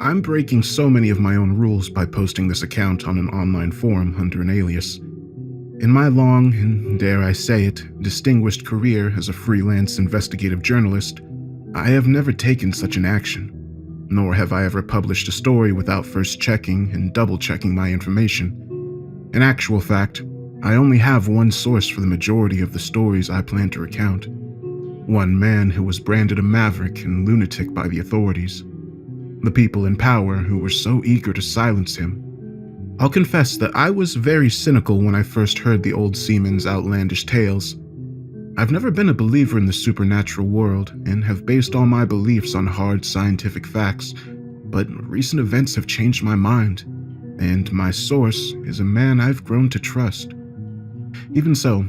I'm breaking so many of my own rules by posting this account on an online forum under an alias. In my long, and dare I say it, distinguished career as a freelance investigative journalist, I have never taken such an action, nor have I ever published a story without first checking and double-checking my information. In actual fact, I only have one source for the majority of the stories I plan to recount. One man who was branded a maverick and lunatic by the authorities. The people in power who were so eager to silence him. I'll confess that I was very cynical when I first heard the old seaman's outlandish tales. I've never been a believer in the supernatural world and have based all my beliefs on hard scientific facts, but recent events have changed my mind, and my source is a man I've grown to trust. Even so,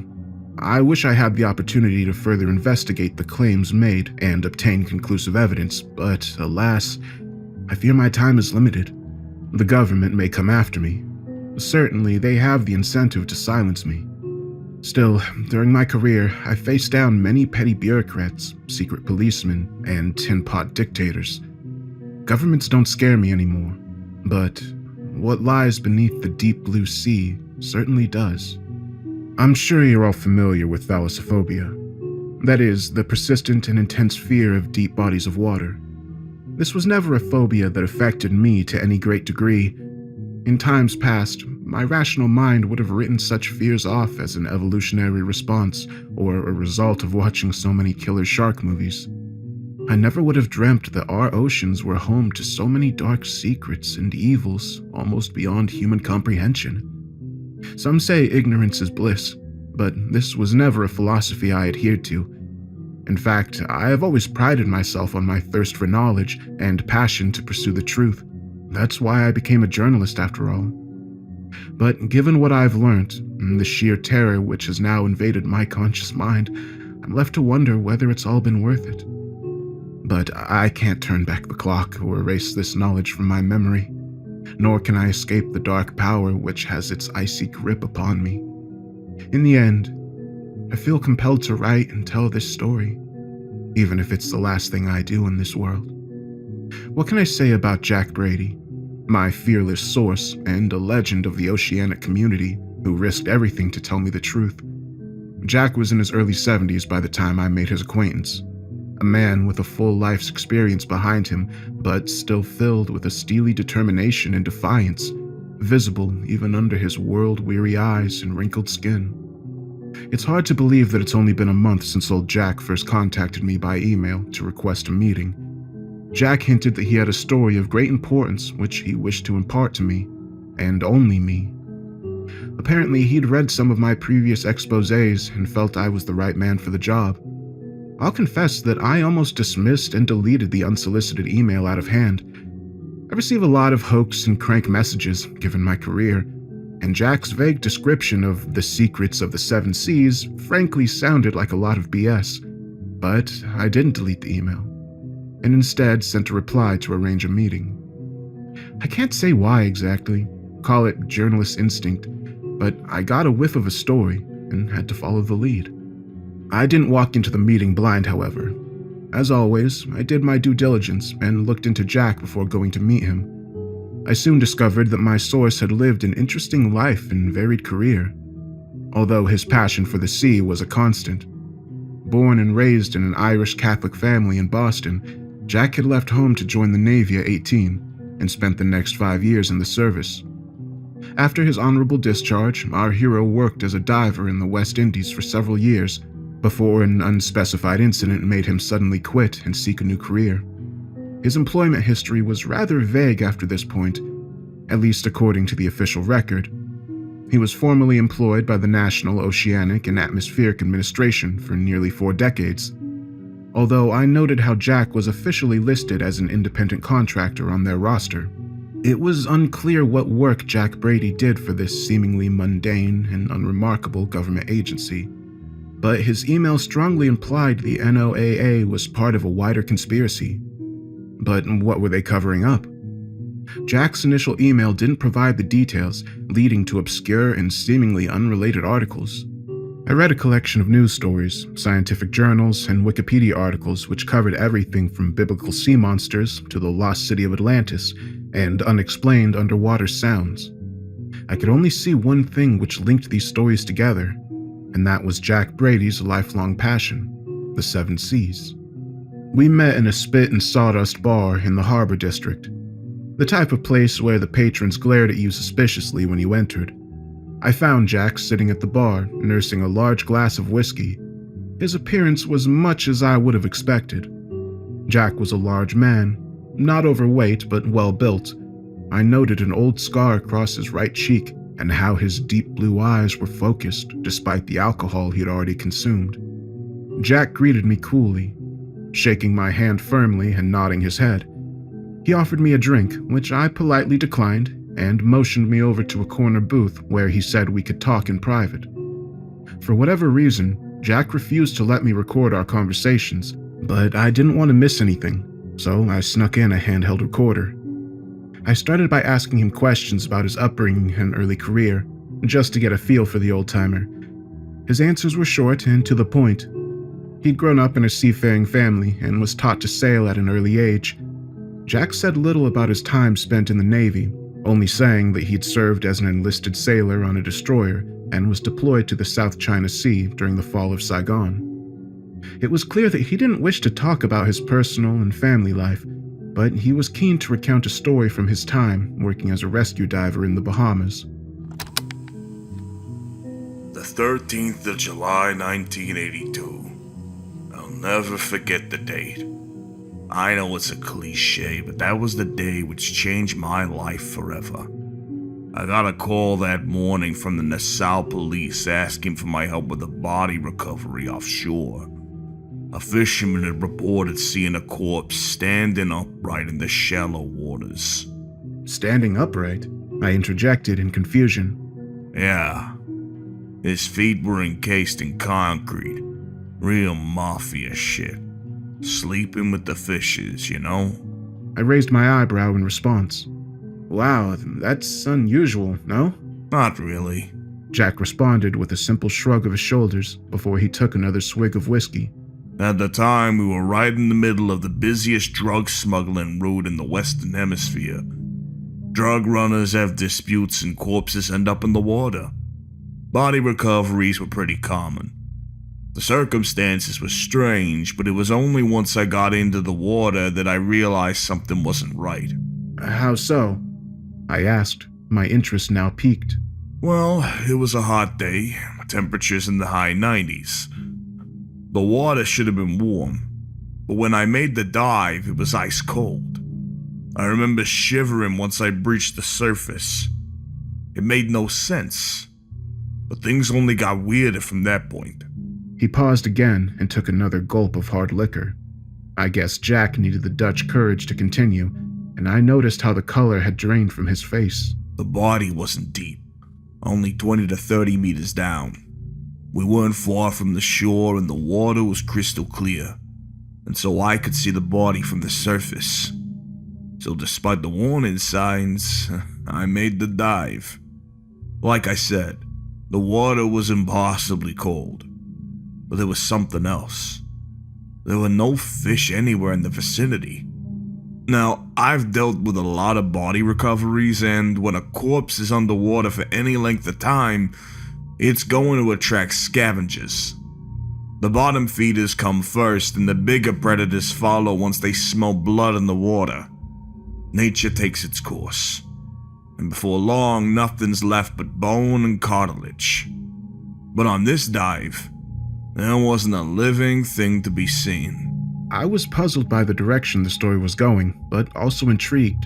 I wish I had the opportunity to further investigate the claims made and obtain conclusive evidence, but alas, I fear my time is limited. The government may come after me. Certainly, they have the incentive to silence me. Still, during my career, I faced down many petty bureaucrats, secret policemen, and tin-pot dictators. Governments don't scare me anymore, but what lies beneath the deep blue sea certainly does. I'm sure you're all familiar with thalassophobia. That is, the persistent and intense fear of deep bodies of water. This was never a phobia that affected me to any great degree. In times past, my rational mind would have written such fears off as an evolutionary response or a result of watching so many killer shark movies. I never would have dreamt that our oceans were home to so many dark secrets and evils almost beyond human comprehension. Some say ignorance is bliss, but this was never a philosophy I adhered to. In fact, I have always prided myself on my thirst for knowledge and passion to pursue the truth. That's why I became a journalist after all. But given what I've learned, and the sheer terror which has now invaded my conscious mind, I'm left to wonder whether it's all been worth it. But I can't turn back the clock or erase this knowledge from my memory, nor can I escape the dark power which has its icy grip upon me. In the end, I feel compelled to write and tell this story, even if it's the last thing I do in this world. What can I say about Jack Brady, my fearless source and a legend of the oceanic community who risked everything to tell me the truth? Jack was in his early 70s by the time I made his acquaintance, a man with a full life's experience behind him, but still filled with a steely determination and defiance, visible even under his world-weary eyes and wrinkled skin. It's hard to believe that it's only been a month since old Jack first contacted me by email to request a meeting. Jack hinted that he had a story of great importance which he wished to impart to me, and only me. Apparently, he'd read some of my previous exposés and felt I was the right man for the job. I'll confess that I almost dismissed and deleted the unsolicited email out of hand. I receive a lot of hoax and crank messages, given my career, and Jack's vague description of the secrets of the seven seas frankly sounded like a lot of BS. But I didn't delete the email, and instead sent a reply to arrange a meeting. I can't say why exactly, call it journalist instinct, but I got a whiff of a story and had to follow the lead. I didn't walk into the meeting blind, however. As always, I did my due diligence and looked into Jack before going to meet him. I soon discovered that my source had lived an interesting life and varied career, although his passion for the sea was a constant. Born and raised in an Irish Catholic family in Boston, Jack had left home to join the Navy at 18 and spent the next 5 years in the service. After his honorable discharge, our hero worked as a diver in the West Indies for several years before an unspecified incident made him suddenly quit and seek a new career. His employment history was rather vague after this point, at least according to the official record. He was formerly employed by the National Oceanic and Atmospheric Administration for nearly 4 decades, although I noted how Jack was officially listed as an independent contractor on their roster. It was unclear what work Jack Brady did for this seemingly mundane and unremarkable government agency, but his email strongly implied the NOAA was part of a wider conspiracy. But what were they covering up? Jack's initial email didn't provide the details, leading to obscure and seemingly unrelated articles. I read a collection of news stories, scientific journals, and Wikipedia articles which covered everything from biblical sea monsters to the lost city of Atlantis and unexplained underwater sounds. I could only see one thing which linked these stories together, and that was Jack Brady's lifelong passion, the Seven Seas. We met in a spit and sawdust bar in the Harbor District, the type of place where the patrons glared at you suspiciously when you entered. I found Jack sitting at the bar, nursing a large glass of whiskey. His appearance was much as I would have expected. Jack was a large man, not overweight but well built. I noted an old scar across his right cheek and how his deep blue eyes were focused despite the alcohol he had already consumed. Jack greeted me coolly, shaking my hand firmly and nodding his head. He offered me a drink, which I politely declined, and motioned me over to a corner booth where he said we could talk in private. For whatever reason, Jack refused to let me record our conversations, but I didn't want to miss anything, so I snuck in a handheld recorder. I started by asking him questions about his upbringing and early career, just to get a feel for the old-timer. His answers were short and to the point. He'd grown up in a seafaring family and was taught to sail at an early age. Jack said little about his time spent in the Navy, only saying that he'd served as an enlisted sailor on a destroyer and was deployed to the South China Sea during the fall of Saigon. It was clear that he didn't wish to talk about his personal and family life, but he was keen to recount a story from his time working as a rescue diver in the Bahamas. The 13th of July, 1982. I'll never forget the date. I know it's a cliche, but that was the day which changed my life forever. I got a call that morning from the Nassau police asking for my help with a body recovery offshore. A fisherman had reported seeing a corpse standing upright in the shallow waters. Standing upright? I interjected in confusion. Yeah. His feet were encased in concrete. Real mafia shit. Sleeping with the fishes, you know? I raised my eyebrow in response. Wow, that's unusual, no? Not really, Jack responded with a simple shrug of his shoulders before he took another swig of whiskey. At the time, we were right in the middle of the busiest drug smuggling route in the Western Hemisphere. Drug runners have disputes and corpses end up in the water. Body recoveries were pretty common. The circumstances were strange, but it was only once I got into the water that I realized something wasn't right. How so? I asked, my interest now piqued. Well, it was a hot day, temperatures in the high 90s. The water should have been warm, but when I made the dive, it was ice cold. I remember shivering once I breached the surface. It made no sense, but things only got weirder from that point. He paused again and took another gulp of hard liquor. I guess Jack needed the Dutch courage to continue, and I noticed how the color had drained from his face. The body wasn't deep, only 20 to 30 meters down. We weren't far from the shore and the water was crystal clear, and so I could see the body from the surface. So despite the warning signs, I made the dive. Like I said, the water was impossibly cold. But there was something else. There were no fish anywhere in the vicinity. Now, I've dealt with a lot of body recoveries, and when a corpse is underwater for any length of time, it's going to attract scavengers. The bottom feeders come first, and the bigger predators follow once they smell blood in the water. Nature takes its course, and before long, nothing's left but bone and cartilage. But on this dive, there wasn't a living thing to be seen. I was puzzled by the direction the story was going, but also intrigued.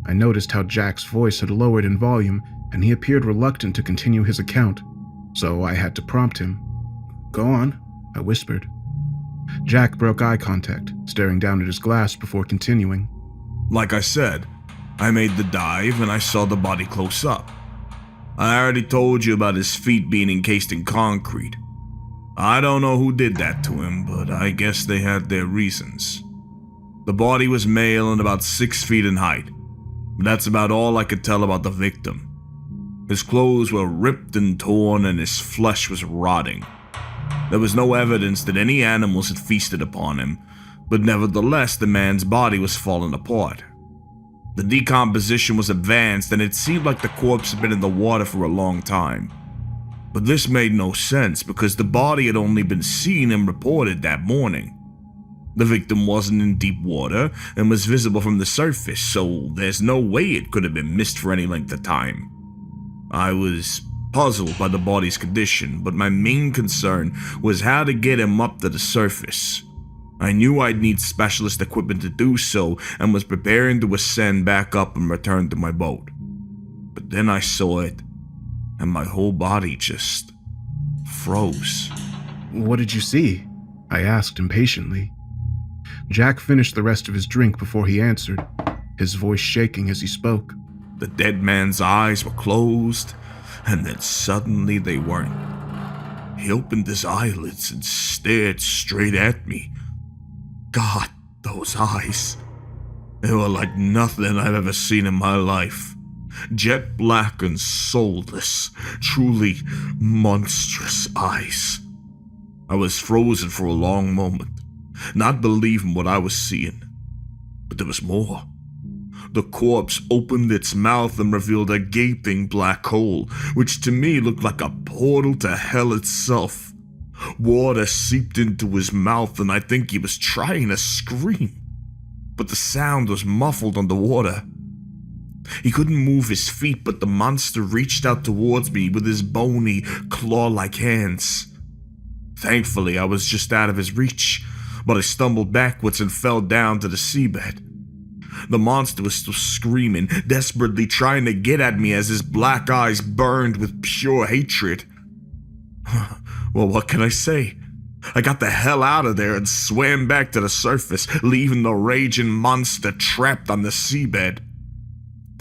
I noticed how Jack's voice had lowered in volume, and he appeared reluctant to continue his account, so I had to prompt him. Go on, I whispered. Jack broke eye contact, staring down at his glass before continuing. Like I said, I made the dive and I saw the body close up. I already told you about his feet being encased in concrete. I don't know who did that to him, but I guess they had their reasons. The body was male and about 6 feet in height, but that's about all I could tell about the victim. His clothes were ripped and torn and his flesh was rotting. There was no evidence that any animals had feasted upon him, but nevertheless the man's body was falling apart. The decomposition was advanced and it seemed like the corpse had been in the water for a long time. But this made no sense because the body had only been seen and reported that morning. The victim wasn't in deep water and was visible from the surface, so there's no way it could have been missed for any length of time. I was puzzled by the body's condition, but my main concern was how to get him up to the surface. I knew I'd need specialist equipment to do so and was preparing to ascend back up and return to my boat. But then I saw it, and my whole body just froze. What did you see? I asked impatiently. Jack finished the rest of his drink before he answered, his voice shaking as he spoke. The dead man's eyes were closed, and then suddenly they weren't. He opened his eyelids and stared straight at me. God, those eyes. They were like nothing I've ever seen in my life. Jet black and soulless, truly monstrous eyes. I was frozen for a long moment, not believing what I was seeing. But there was more. The corpse opened its mouth and revealed a gaping black hole, which to me looked like a portal to hell itself. Water seeped into his mouth and I think he was trying to scream, but the sound was muffled underwater. He couldn't move his feet, but the monster reached out towards me with his bony, claw-like hands. Thankfully, I was just out of his reach, but I stumbled backwards and fell down to the seabed. The monster was still screaming, desperately trying to get at me as his black eyes burned with pure hatred. Well, what can I say? I got the hell out of there and swam back to the surface, leaving the raging monster trapped on the seabed.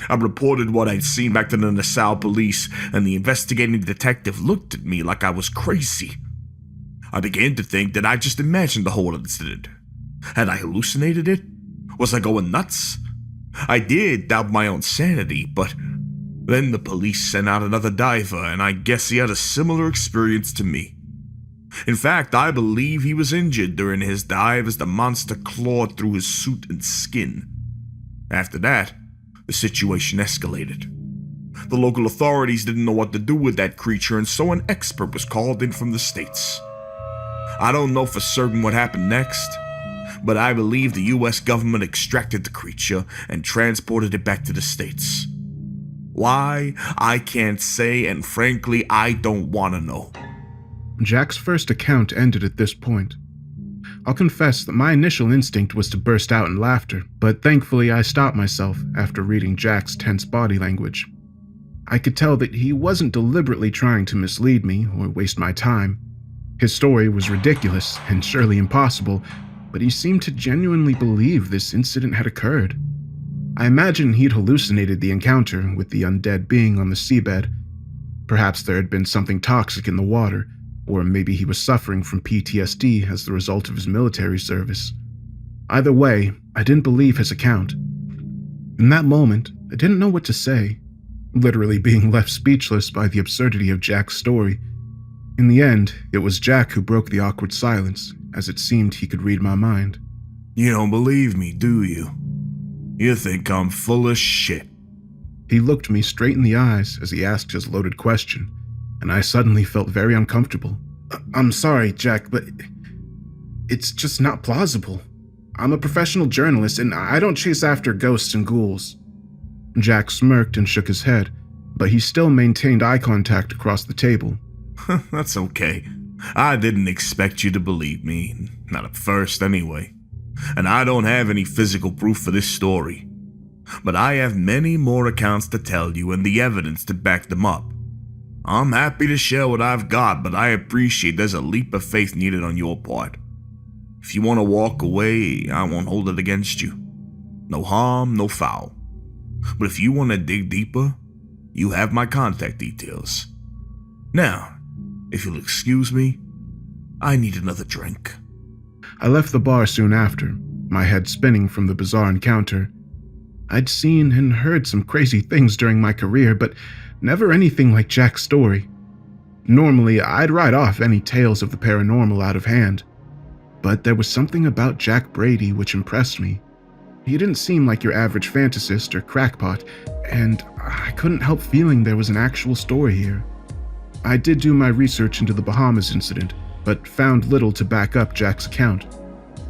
I reported what I'd seen back to the Nassau police, and the investigating detective looked at me like I was crazy. I began to think that I just imagined the whole incident. Had I hallucinated it? Was I going nuts? I did doubt my own sanity, but then the police sent out another diver, and I guess he had a similar experience to me. In fact, I believe he was injured during his dive as the monster clawed through his suit and skin. After that, the situation escalated. The local authorities didn't know what to do with that creature, and so an expert was called in from the States. I don't know for certain what happened next, but I believe the US government extracted the creature and transported it back to the States. Why? I can't say, and frankly, I don't want to know. Jack's first account ended at this point. I'll confess that my initial instinct was to burst out in laughter, but thankfully I stopped myself after reading Jack's tense body language. I could tell that he wasn't deliberately trying to mislead me or waste my time. His story was ridiculous and surely impossible, but he seemed to genuinely believe this incident had occurred. I imagine he'd hallucinated the encounter with the undead being on the seabed. Perhaps there had been something toxic in the water, or maybe he was suffering from PTSD as the result of his military service. Either way, I didn't believe his account. In that moment, I didn't know what to say, literally being left speechless by the absurdity of Jack's story. In the end, it was Jack who broke the awkward silence, as it seemed he could read my mind. You don't believe me, do you? You think I'm full of shit. He looked me straight in the eyes as he asked his loaded question, and I suddenly felt very uncomfortable. I'm sorry, Jack, but it's just not plausible. I'm a professional journalist, and I don't chase after ghosts and ghouls. Jack smirked and shook his head, but he still maintained eye contact across the table. That's okay. I didn't expect you to believe me. Not at first, anyway. And I don't have any physical proof for this story. But I have many more accounts to tell you and the evidence to back them up. I'm happy to share what I've got, but I appreciate there's a leap of faith needed on your part. If you want to walk away, I won't hold it against you. No harm, no foul. But if you want to dig deeper, you have my contact details. Now, if you'll excuse me, I need another drink. I left the bar soon after, my head spinning from the bizarre encounter. I'd seen and heard some crazy things during my career, but never anything like Jack's story. Normally, I'd write off any tales of the paranormal out of hand, but there was something about Jack Brady which impressed me. He didn't seem like your average fantasist or crackpot, and I couldn't help feeling there was an actual story here. I did do my research into the Bahamas incident, but found little to back up Jack's account.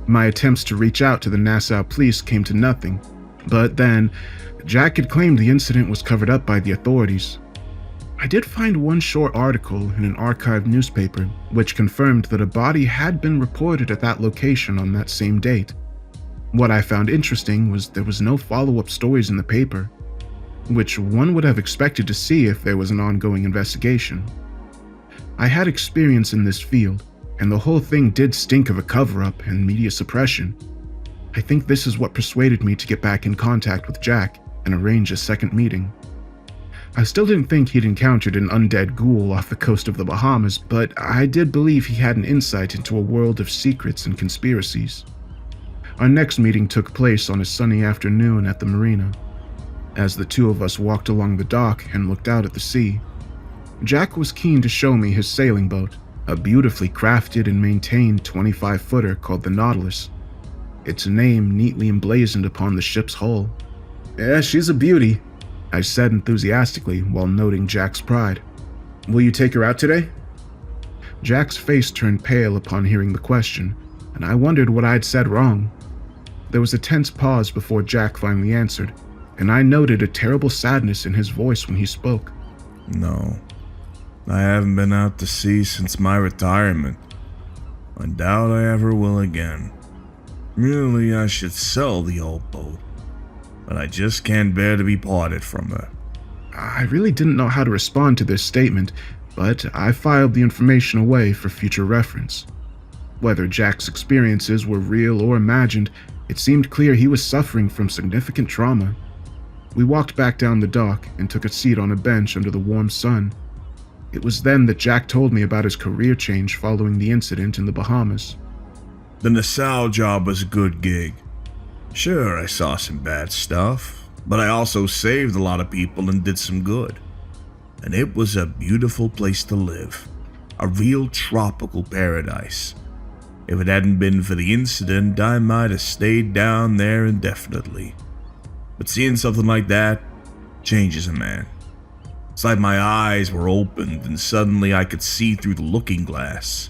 My attempts to reach out to the Nassau police came to nothing, but then Jack had claimed the incident was covered up by the authorities. I did find one short article in an archived newspaper which confirmed that a body had been reported at that location on that same date. What I found interesting was there was no follow-up stories in the paper, which one would have expected to see if there was an ongoing investigation. I had experience in this field, and the whole thing did stink of a cover-up and media suppression. I think this is what persuaded me to get back in contact with Jack and arrange a second meeting. I still didn't think he'd encountered an undead ghoul off the coast of the Bahamas, but I did believe he had an insight into a world of secrets and conspiracies. Our next meeting took place on a sunny afternoon at the marina. As the two of us walked along the dock and looked out at the sea, Jack was keen to show me his sailing boat, a beautifully crafted and maintained 25-footer called the Nautilus, its name neatly emblazoned upon the ship's hull. "Yeah, she's a beauty," I said enthusiastically while noting Jack's pride. "Will you take her out today?" Jack's face turned pale upon hearing the question, and I wondered what I'd said wrong. There was a tense pause before Jack finally answered, and I noted a terrible sadness in his voice when he spoke. No, I haven't been out to sea since my retirement. I doubt I ever will again. Really, I should sell the old boat, but I just can't bear to be parted from her. I really didn't know how to respond to this statement, but I filed the information away for future reference. Whether Jack's experiences were real or imagined, it seemed clear he was suffering from significant trauma. We walked back down the dock and took a seat on a bench under the warm sun. It was then that Jack told me about his career change following the incident in the Bahamas. The Nassau job was a good gig. Sure, I saw some bad stuff, but I also saved a lot of people and did some good. And it was a beautiful place to live. A real tropical paradise. If it hadn't been for the incident, I might have stayed down there indefinitely. But seeing something like that changes a man. It's like my eyes were opened and suddenly I could see through the looking glass.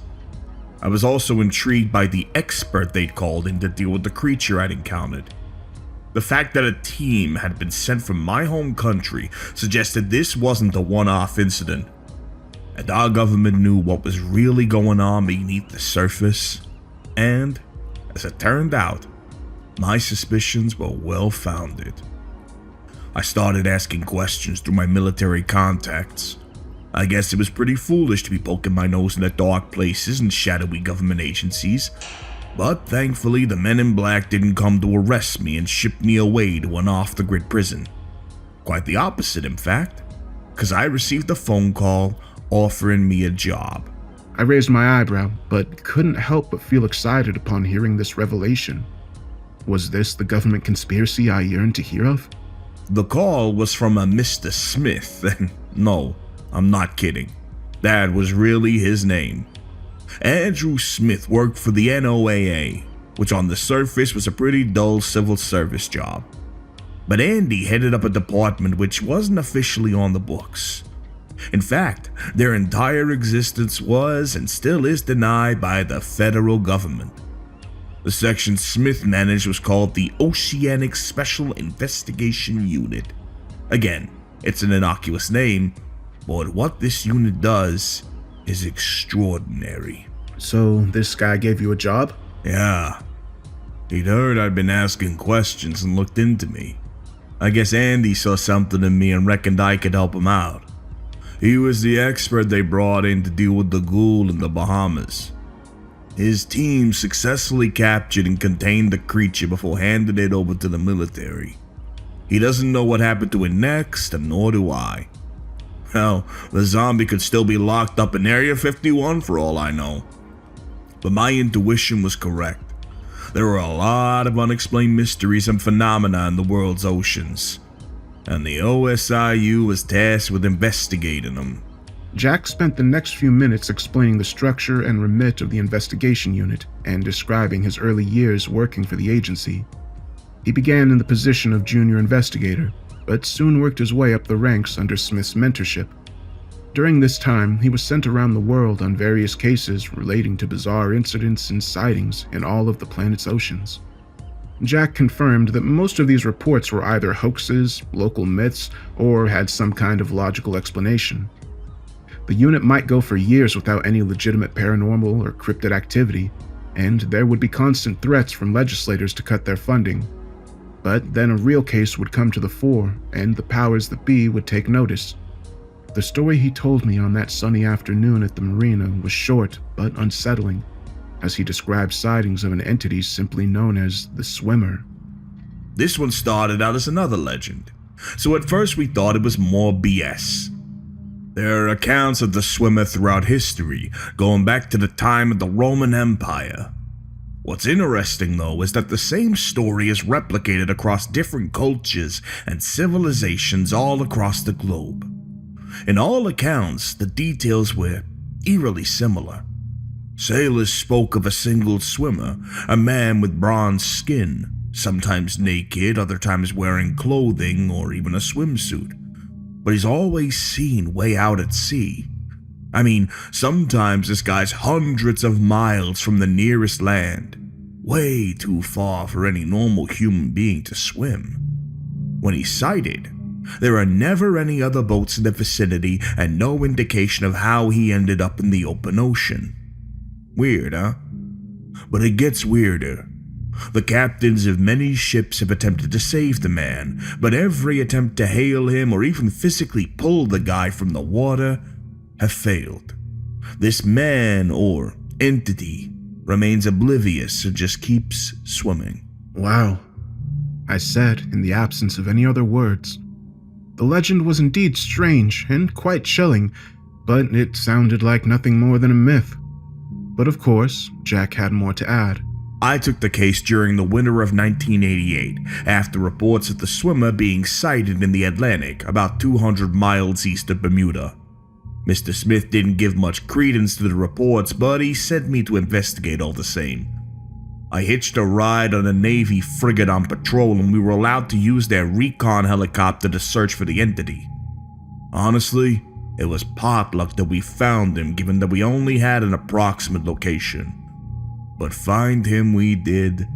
I was also intrigued by the expert they'd called in to deal with the creature I'd encountered. The fact that a team had been sent from my home country suggested this wasn't a one-off incident, and our government knew what was really going on beneath the surface, and, as it turned out, my suspicions were well-founded. I started asking questions through my military contacts. I guess it was pretty foolish to be poking my nose into dark places and shadowy government agencies, but thankfully the men in black didn't come to arrest me and ship me away to an off-the-grid prison. Quite the opposite, in fact, because I received a phone call offering me a job. I raised my eyebrow, but couldn't help but feel excited upon hearing this revelation. Was this the government conspiracy I yearned to hear of? The call was from a Mr. Smith, and no, I'm not kidding. That was really his name. Andrew Smith worked for the NOAA, which on the surface was a pretty dull civil service job. But Andy headed up a department which wasn't officially on the books. In fact, their entire existence was and still is denied by the federal government. The section Smith managed was called the Oceanic Special Investigation Unit. Again, it's an innocuous name, but what this unit does is extraordinary. So this guy gave you a job? Yeah. He'd heard I'd been asking questions and looked into me. I guess Andy saw something in me and reckoned I could help him out. He was the expert they brought in to deal with the ghoul in the Bahamas. His team successfully captured and contained the creature before handing it over to the military. He doesn't know what happened to it next, and nor do I. Hell, the zombie could still be locked up in Area 51 for all I know. But my intuition was correct. There are a lot of unexplained mysteries and phenomena in the world's oceans, and the OSIU was tasked with investigating them. Jack spent the next few minutes explaining the structure and remit of the investigation unit and describing his early years working for the agency. He began in the position of junior investigator, but soon worked his way up the ranks under Smith's mentorship. During this time, he was sent around the world on various cases relating to bizarre incidents and sightings in all of the planet's oceans. Jack confirmed that most of these reports were either hoaxes, local myths, or had some kind of logical explanation. The unit might go for years without any legitimate paranormal or cryptid activity, and there would be constant threats from legislators to cut their funding. But then a real case would come to the fore, and the powers that be would take notice. The story he told me on that sunny afternoon at the marina was short but unsettling, as he described sightings of an entity simply known as the Swimmer. This one started out as another legend, so at first we thought it was more BS. There are accounts of the Swimmer throughout history, going back to the time of the Roman Empire. What's interesting, though, is that the same story is replicated across different cultures and civilizations all across the globe. In all accounts, the details were eerily similar. Sailors spoke of a single swimmer, a man with bronze skin, sometimes naked, other times wearing clothing or even a swimsuit. But he's always seen way out at sea. I mean, sometimes this guy's hundreds of miles from the nearest land, way too far for any normal human being to swim. When he's sighted, there are never any other boats in the vicinity and no indication of how he ended up in the open ocean. Weird, huh? But it gets weirder. The captains of many ships have attempted to save the man, but every attempt to hail him or even physically pull the guy from the water have failed. This man, or entity, remains oblivious and just keeps swimming. Wow, I said in the absence of any other words. The legend was indeed strange and quite chilling, but it sounded like nothing more than a myth. But of course, Jack had more to add. I took the case during the winter of 1988, after reports of the Swimmer being sighted in the Atlantic, about 200 miles east of Bermuda. Mr. Smith didn't give much credence to the reports, but he sent me to investigate all the same. I hitched a ride on a Navy frigate on patrol, and we were allowed to use their recon helicopter to search for the entity. Honestly, it was pot luck that we found him, given that we only had an approximate location. But find him we did,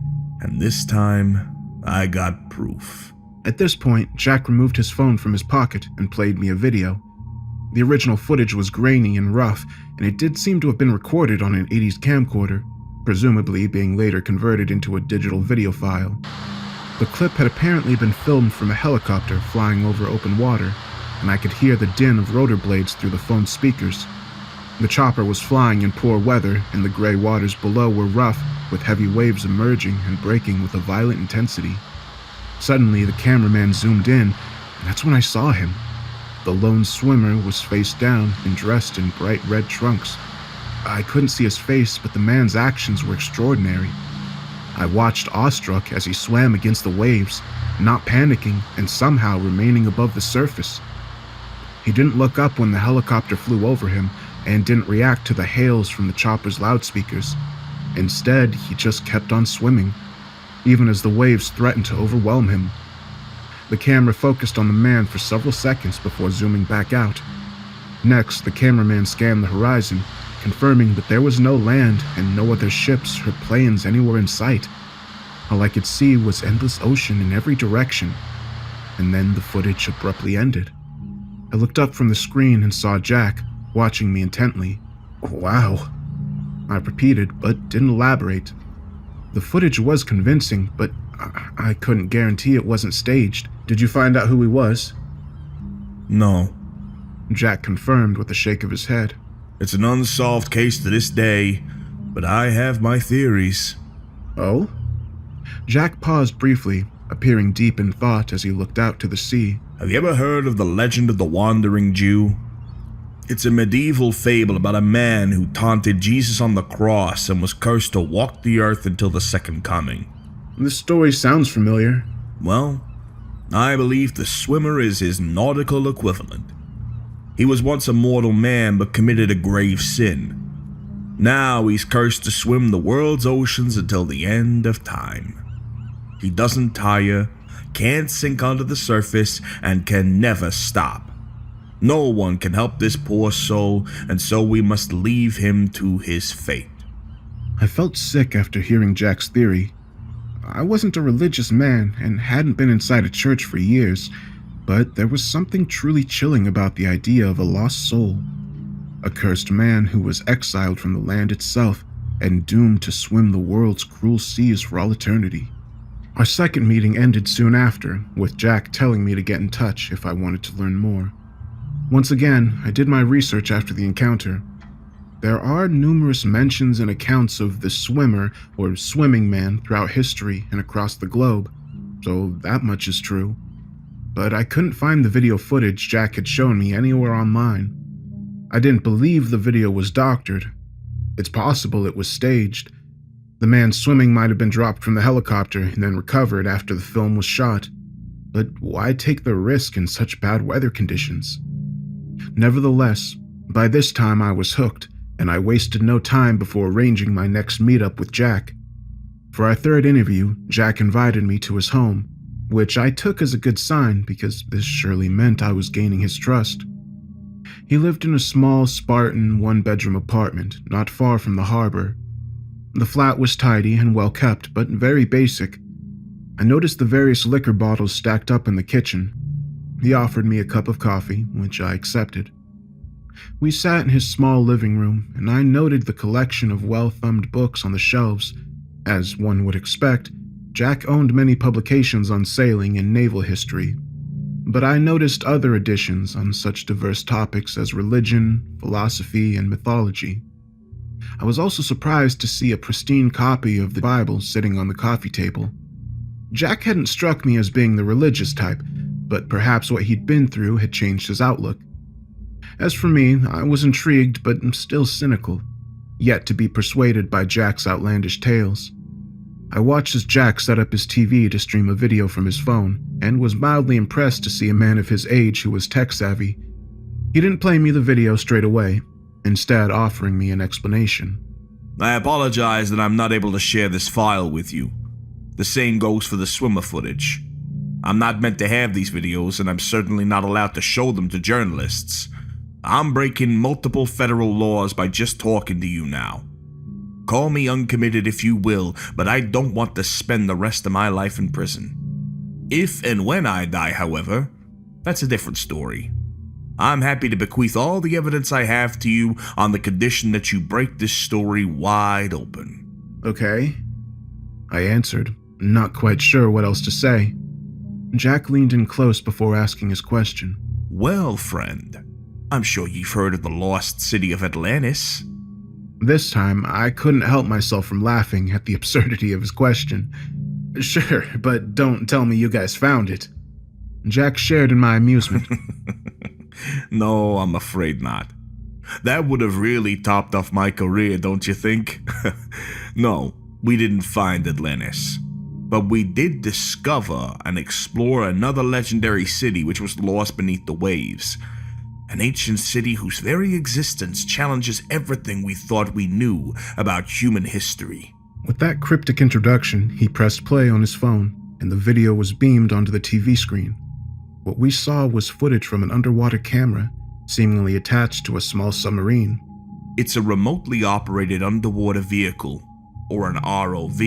and this time, I got proof. At this point, Jack removed his phone from his pocket and played me a video. The original footage was grainy and rough, and it did seem to have been recorded on an 80s camcorder, presumably being later converted into a digital video file. The clip had apparently been filmed from a helicopter flying over open water, and I could hear the din of rotor blades through the phone's speakers. The chopper was flying in poor weather, and the gray waters below were rough, with heavy waves emerging and breaking with a violent intensity. Suddenly, the cameraman zoomed in, and that's when I saw him. The lone swimmer was face down and dressed in bright red trunks. I couldn't see his face, but the man's actions were extraordinary. I watched awestruck as he swam against the waves, not panicking and somehow remaining above the surface. He didn't look up when the helicopter flew over him, and didn't react to the hails from the chopper's loudspeakers. Instead, he just kept on swimming, even as the waves threatened to overwhelm him. The camera focused on the man for several seconds before zooming back out. Next, the cameraman scanned the horizon, confirming that there was no land and no other ships or planes anywhere in sight. All I could see was endless ocean in every direction, and then the footage abruptly ended. I looked up from the screen and saw Jack, watching me intently. Wow, I repeated, but didn't elaborate. The footage was convincing, but I couldn't guarantee it wasn't staged. Did you find out who he was? No. Jack confirmed with a shake of his head. It's an unsolved case to this day, but I have my theories. Oh? Jack paused briefly, appearing deep in thought as he looked out to the sea. Have you ever heard of the legend of the Wandering Jew? It's a medieval fable about a man who taunted Jesus on the cross and was cursed to walk the earth until the second coming. This story sounds familiar. Well, I believe the Swimmer is his nautical equivalent. He was once a mortal man but committed a grave sin. Now he's cursed to swim the world's oceans until the end of time. He doesn't tire, can't sink under the surface, and can never stop. No one can help this poor soul, and so we must leave him to his fate. I felt sick after hearing Jack's theory. I wasn't a religious man and hadn't been inside a church for years, but there was something truly chilling about the idea of a lost soul. A cursed man who was exiled from the land itself and doomed to swim the world's cruel seas for all eternity. Our second meeting ended soon after, with Jack telling me to get in touch if I wanted to learn more. Once again, I did my research after the encounter. There are numerous mentions and accounts of the swimmer or swimming man throughout history and across the globe, so that much is true. But I couldn't find the video footage Jack had shown me anywhere online. I didn't believe the video was doctored. It's possible it was staged. The man swimming might have been dropped from the helicopter and then recovered after the film was shot. But why take the risk in such bad weather conditions? Nevertheless, by this time I was hooked, and I wasted no time before arranging my next meetup with Jack. For our third interview, Jack invited me to his home, which I took as a good sign because this surely meant I was gaining his trust. He lived in a small, Spartan, one-bedroom apartment not far from the harbor. The flat was tidy and well-kept, but very basic. I noticed the various liquor bottles stacked up in the kitchen. He offered me a cup of coffee, which I accepted. We sat in his small living room, and I noted the collection of well-thumbed books on the shelves. As one would expect, Jack owned many publications on sailing and naval history. But I noticed other editions on such diverse topics as religion, philosophy, and mythology. I was also surprised to see a pristine copy of the Bible sitting on the coffee table. Jack hadn't struck me as being the religious type, but perhaps what he'd been through had changed his outlook. As for me, I was intrigued but still cynical, yet to be persuaded by Jack's outlandish tales. I watched as Jack set up his TV to stream a video from his phone, and was mildly impressed to see a man of his age who was tech-savvy. He didn't play me the video straight away, instead offering me an explanation. I apologize that I'm not able to share this file with you. The same goes for the swimmer footage. I'm not meant to have these videos, and I'm certainly not allowed to show them to journalists. I'm breaking multiple federal laws by just talking to you now. Call me uncommitted if you will, but I don't want to spend the rest of my life in prison. If and when I die, however, that's a different story. I'm happy to bequeath all the evidence I have to you on the condition that you break this story wide open. Okay, I answered, not quite sure what else to say. Jack leaned in close before asking his question. Well, friend, I'm sure you've heard of the lost city of Atlantis. This time, I couldn't help myself from laughing at the absurdity of his question. Sure, but don't tell me you guys found it. Jack shared in my amusement. No, I'm afraid not. That would have really topped off my career, don't you think? No, we didn't find Atlantis. But we did discover and explore another legendary city which was lost beneath the waves. An ancient city whose very existence challenges everything we thought we knew about human history. With that cryptic introduction, he pressed play on his phone, and the video was beamed onto the TV screen. What we saw was footage from an underwater camera, seemingly attached to a small submarine. It's a remotely operated underwater vehicle, or an ROV.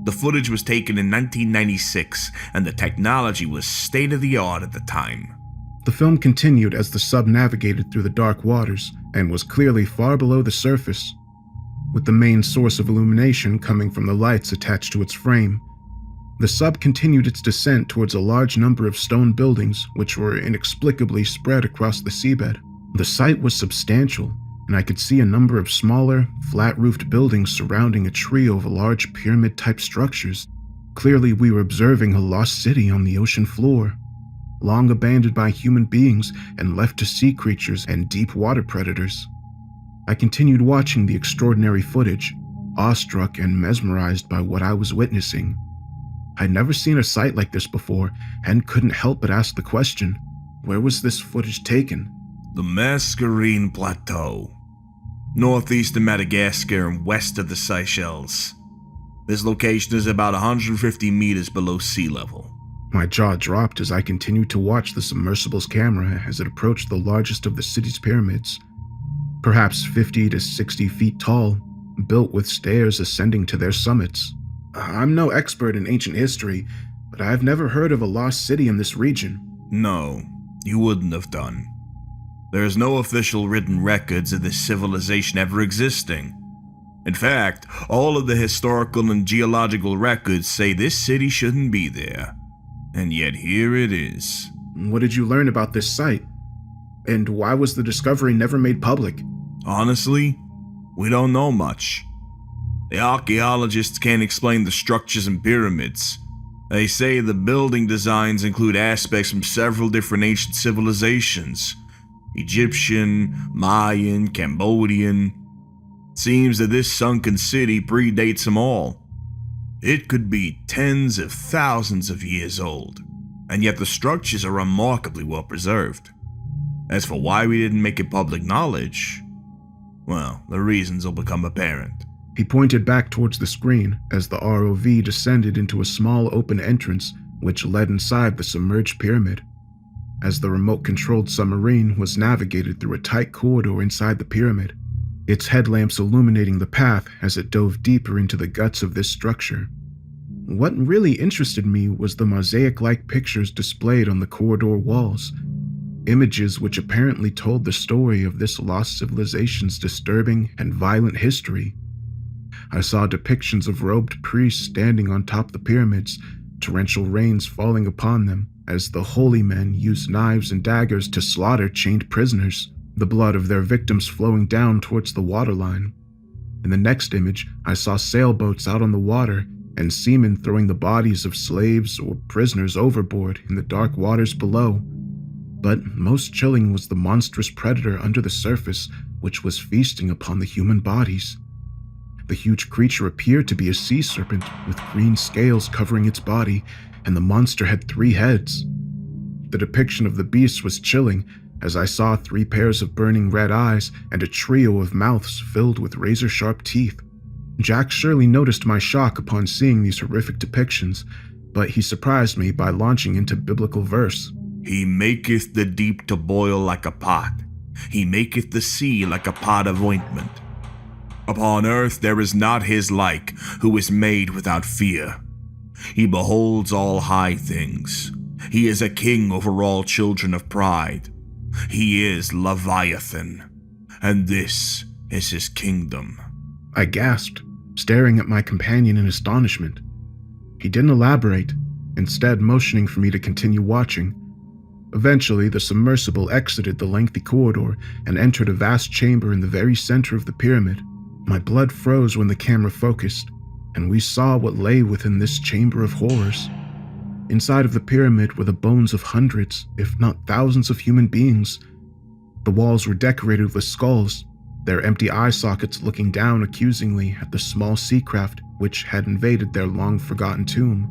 The footage was taken in 1996, and the technology was state-of-the-art at the time. The film continued as the sub navigated through the dark waters and was clearly far below the surface, with the main source of illumination coming from the lights attached to its frame. The sub continued its descent towards a large number of stone buildings which were inexplicably spread across the seabed. The site was substantial, and I could see a number of smaller, flat-roofed buildings surrounding a trio of large pyramid-type structures. Clearly, we were observing a lost city on the ocean floor, long abandoned by human beings and left to sea creatures and deep water predators. I continued watching the extraordinary footage, awestruck and mesmerized by what I was witnessing. I'd never seen a sight like this before and couldn't help but ask the question, where was this footage taken? The Mascarene Plateau, northeast of Madagascar and west of the Seychelles. This location is about 150 meters below sea level. My jaw dropped as I continued to watch the submersible's camera as it approached the largest of the city's pyramids, perhaps 50 to 60 feet tall, built with stairs ascending to their summits. I'm no expert in ancient history, but I've never heard of a lost city in this region. No, you wouldn't have done. There is no official written records of this civilization ever existing. In fact, all of the historical and geological records say this city shouldn't be there. And yet here it is. What did you learn about this site? And why was the discovery never made public? Honestly, we don't know much. The archaeologists can't explain the structures and pyramids. They say the building designs include aspects from several different ancient civilizations. Egyptian, Mayan, Cambodian. Seems that this sunken city predates them all. It could be tens of thousands of years old, and yet the structures are remarkably well preserved. As for why we didn't make it public knowledge, well, the reasons will become apparent. He pointed back towards the screen as the ROV descended into a small open entrance which led inside the submerged pyramid. As the remote-controlled submarine was navigated through a tight corridor inside the pyramid, its headlamps illuminating the path as it dove deeper into the guts of this structure. What really interested me was the mosaic-like pictures displayed on the corridor walls, images which apparently told the story of this lost civilization's disturbing and violent history. I saw depictions of robed priests standing on top the pyramids, torrential rains falling upon them as the holy men used knives and daggers to slaughter chained prisoners, the blood of their victims flowing down towards the waterline. In the next image, I saw sailboats out on the water and seamen throwing the bodies of slaves or prisoners overboard in the dark waters below. But most chilling was the monstrous predator under the surface, which was feasting upon the human bodies. The huge creature appeared to be a sea serpent with green scales covering its body, and the monster had 3 heads. The depiction of the beast was chilling, as I saw 3 pairs of burning red eyes and a trio of mouths filled with razor-sharp teeth. Jack surely noticed my shock upon seeing these horrific depictions, but he surprised me by launching into biblical verse. He maketh the deep to boil like a pot. He maketh the sea like a pot of ointment. Upon earth there is not his like, who is made without fear. He beholds all high things. He is a king over all children of pride. He is Leviathan, and this is his kingdom. I gasped, staring at my companion in astonishment. He didn't elaborate, instead motioning for me to continue watching. Eventually, the submersible exited the lengthy corridor and entered a vast chamber in the very center of the pyramid. My blood froze when the camera focused, and we saw what lay within this chamber of horrors. Inside of the pyramid were the bones of hundreds, if not thousands of human beings. The walls were decorated with skulls, their empty eye sockets looking down accusingly at the small sea craft which had invaded their long-forgotten tomb.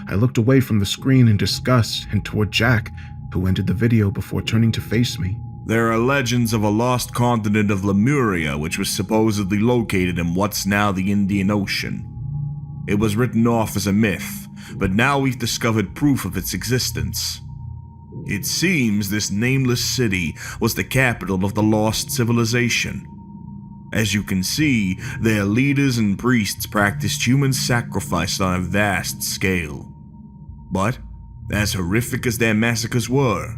I looked away from the screen in disgust and toward Jack, who ended the video before turning to face me. There are legends of a lost continent of Lemuria which was supposedly located in what's now the Indian Ocean. It was written off as a myth, but now we've discovered proof of its existence. It seems this nameless city was the capital of the lost civilization. As you can see, their leaders and priests practiced human sacrifice on a vast scale. But, as horrific as their massacres were,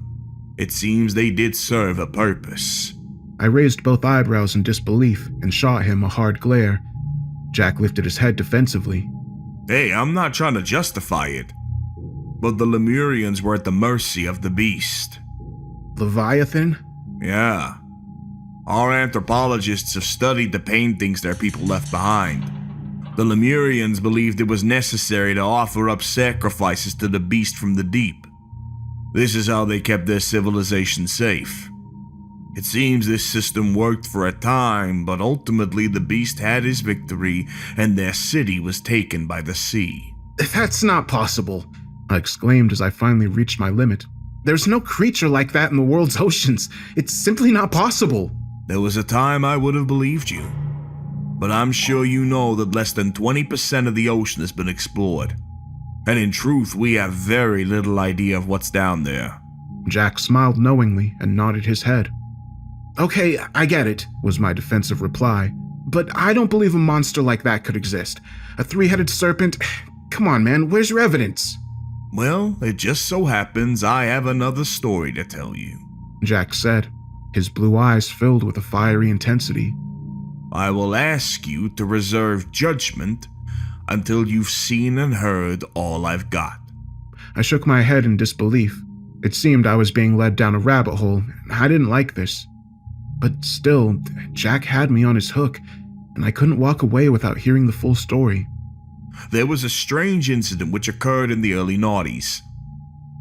it seems they did serve a purpose. I raised both eyebrows in disbelief and shot him a hard glare. Jack lifted his head defensively. Hey, I'm not trying to justify it, but the Lemurians were at the mercy of the beast. Leviathan? Yeah. Our anthropologists have studied the paintings their people left behind. The Lemurians believed it was necessary to offer up sacrifices to the beast from the deep. This is how they kept their civilization safe. It seems this system worked for a time, but ultimately the beast had his victory and their city was taken by the sea. That's not possible, I exclaimed as I finally reached my limit. There's no creature like that in the world's oceans. It's simply not possible. There was a time I would have believed you. But I'm sure you know that less than 20% of the ocean has been explored. And in truth, we have very little idea of what's down there. Jack smiled knowingly and nodded his head. Okay, I get it, was my defensive reply. But I don't believe a monster like that could exist. A three-headed serpent? Come on, man, where's your evidence? Well, it just so happens I have another story to tell you, Jack said, his blue eyes filled with a fiery intensity. I will ask you to reserve judgment until you've seen and heard all I've got. I shook my head in disbelief. It seemed I was being led down a rabbit hole, and I didn't like this. But still, Jack had me on his hook, and I couldn't walk away without hearing the full story. There was a strange incident which occurred in the early noughties.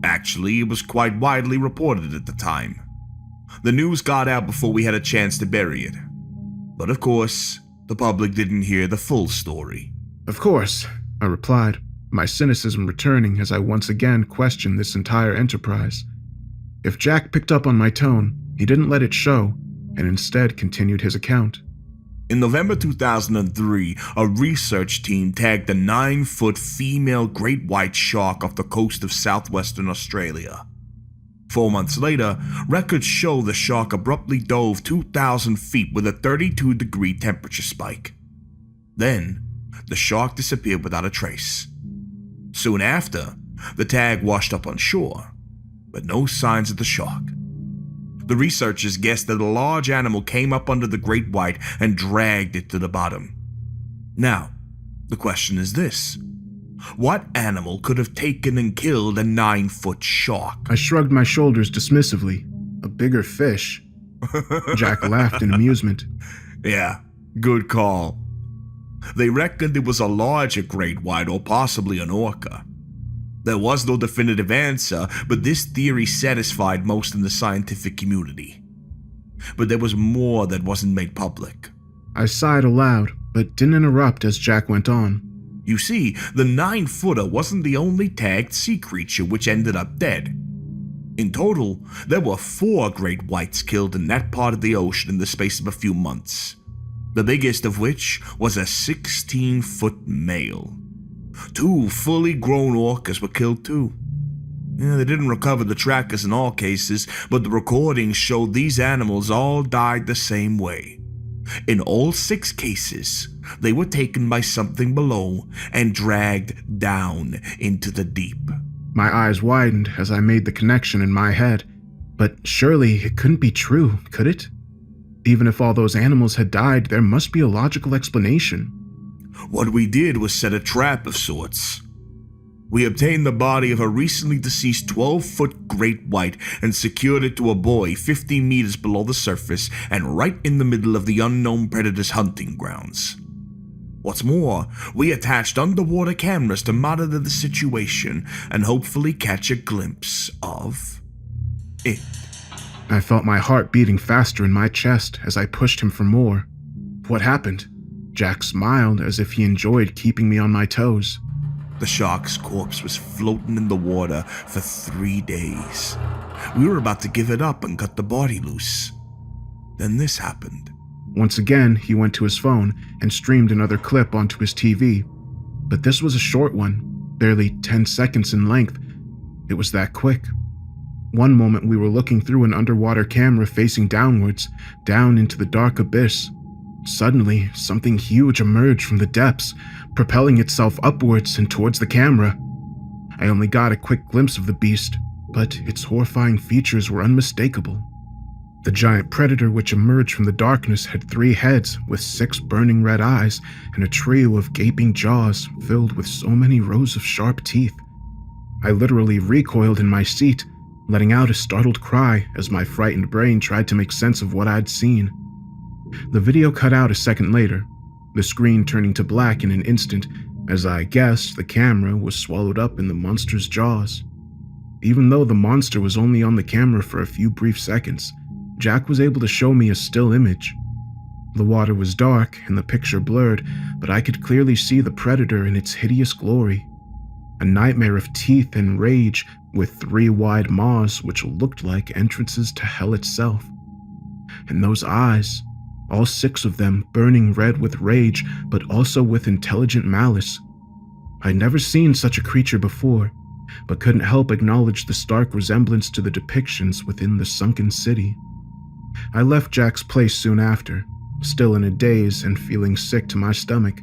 Actually, it was quite widely reported at the time. The news got out before we had a chance to bury it. But of course, the public didn't hear the full story. Of course, I replied, my cynicism returning as I once again questioned this entire enterprise. If Jack picked up on my tone, he didn't let it show, and instead continued his account. In November 2003, a research team tagged a 9-foot female great white shark off the coast of southwestern Australia. 4 months later, records show the shark abruptly dove 2,000 feet with a 32-degree temperature spike. Then, the shark disappeared without a trace. Soon after, the tag washed up on shore, but no signs of the shark. The researchers guessed that a large animal came up under the great white and dragged it to the bottom. Now, the question is this. What animal could have taken and killed a 9-foot shark? I shrugged my shoulders dismissively. A bigger fish. Jack laughed in amusement. Yeah, good call. They reckoned it was a larger great white or possibly an orca. There was no definitive answer, but this theory satisfied most in the scientific community. But there was more that wasn't made public. I sighed aloud, but didn't interrupt as Jack went on. You see, the 9-footer wasn't the only tagged sea creature which ended up dead. In total, there were 4 great whites killed in that part of the ocean in the space of a few months. The biggest of which was a 16-foot male. 2 fully grown orcas were killed too. They didn't recover the trackers in all cases, but the recordings showed these animals all died the same way. In all 6 cases, they were taken by something below and dragged down into the deep. My eyes widened as I made the connection in my head, but surely it couldn't be true, could it? Even if all those animals had died, there must be a logical explanation. What we did was set a trap of sorts. We obtained the body of a recently deceased 12-foot great white and secured it to a buoy 50 meters below the surface and right in the middle of the unknown predator's hunting grounds. What's more, we attached underwater cameras to monitor the situation and hopefully catch a glimpse of it. I felt my heart beating faster in my chest as I pushed him for more. What happened? Jack smiled as if he enjoyed keeping me on my toes. The shark's corpse was floating in the water for 3 days. We were about to give it up and cut the body loose. Then this happened. Once again, he went to his phone and streamed another clip onto his TV. But this was a short one, barely 10 seconds in length. It was that quick. One moment we were looking through an underwater camera facing downwards, down into the dark abyss. Suddenly, something huge emerged from the depths, propelling itself upwards and towards the camera. I only got a quick glimpse of the beast, but its horrifying features were unmistakable. The giant predator which emerged from the darkness had 3 heads with 6 burning red eyes and a trio of gaping jaws filled with so many rows of sharp teeth. I literally recoiled in my seat, letting out a startled cry as my frightened brain tried to make sense of what I'd seen. The video cut out a second later, the screen turning to black in an instant as I guessed the camera was swallowed up in the monster's jaws. Even though the monster was only on the camera for a few brief seconds, Jack was able to show me a still image. The water was dark and the picture blurred, but I could clearly see the predator in its hideous glory. a nightmare of teeth and rage with 3 wide maws which looked like entrances to hell itself. And those eyes, all 6 of them burning red with rage, but also with intelligent malice. I'd never seen such a creature before, but couldn't help acknowledge the stark resemblance to the depictions within the sunken city. I left Jack's place soon after, still in a daze and feeling sick to my stomach.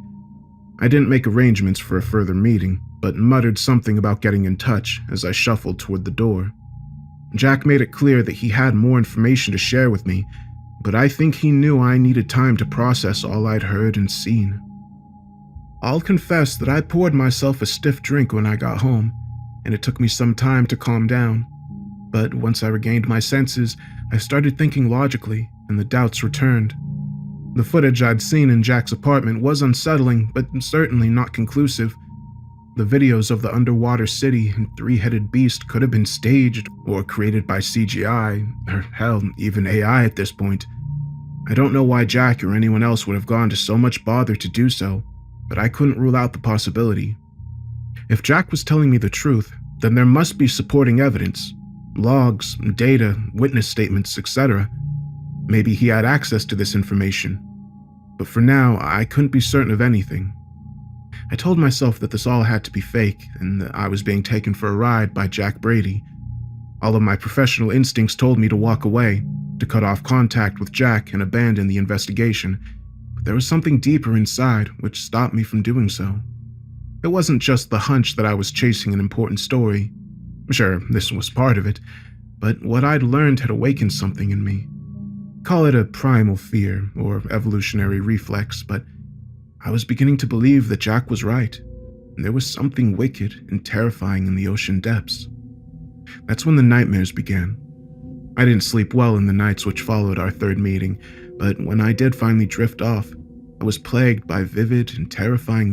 I didn't make arrangements for a further meeting, but muttered something about getting in touch as I shuffled toward the door. Jack made it clear that he had more information to share with me, but I think he knew I needed time to process all I'd heard and seen. I'll confess that I poured myself a stiff drink when I got home, and it took me some time to calm down. But once I regained my senses, I started thinking logically, and the doubts returned. The footage I'd seen in Jack's apartment was unsettling, but certainly not conclusive. The videos of the underwater city and 3-headed beast could have been staged or created by CGI, or hell, even AI at this point. I don't know why Jack or anyone else would have gone to so much bother to do so, but I couldn't rule out the possibility. If Jack was telling me the truth, then there must be supporting evidence. Logs, data, witness statements, etc. Maybe he had access to this information. But for now, I couldn't be certain of anything. I told myself that this all had to be fake, and that I was being taken for a ride by Jack Brady. All of my professional instincts told me to walk away, to cut off contact with Jack and abandon the investigation, but there was something deeper inside which stopped me from doing so. It wasn't just the hunch that I was chasing an important story. Sure, this was part of it, but what I'd learned had awakened something in me. Call it a primal fear or evolutionary reflex, but I was beginning to believe that Jack was right, and there was something wicked and terrifying in the ocean depths. That's when the nightmares began. I didn't sleep well in the nights which followed our third meeting, but when I did finally drift off, I was plagued by vivid and terrifying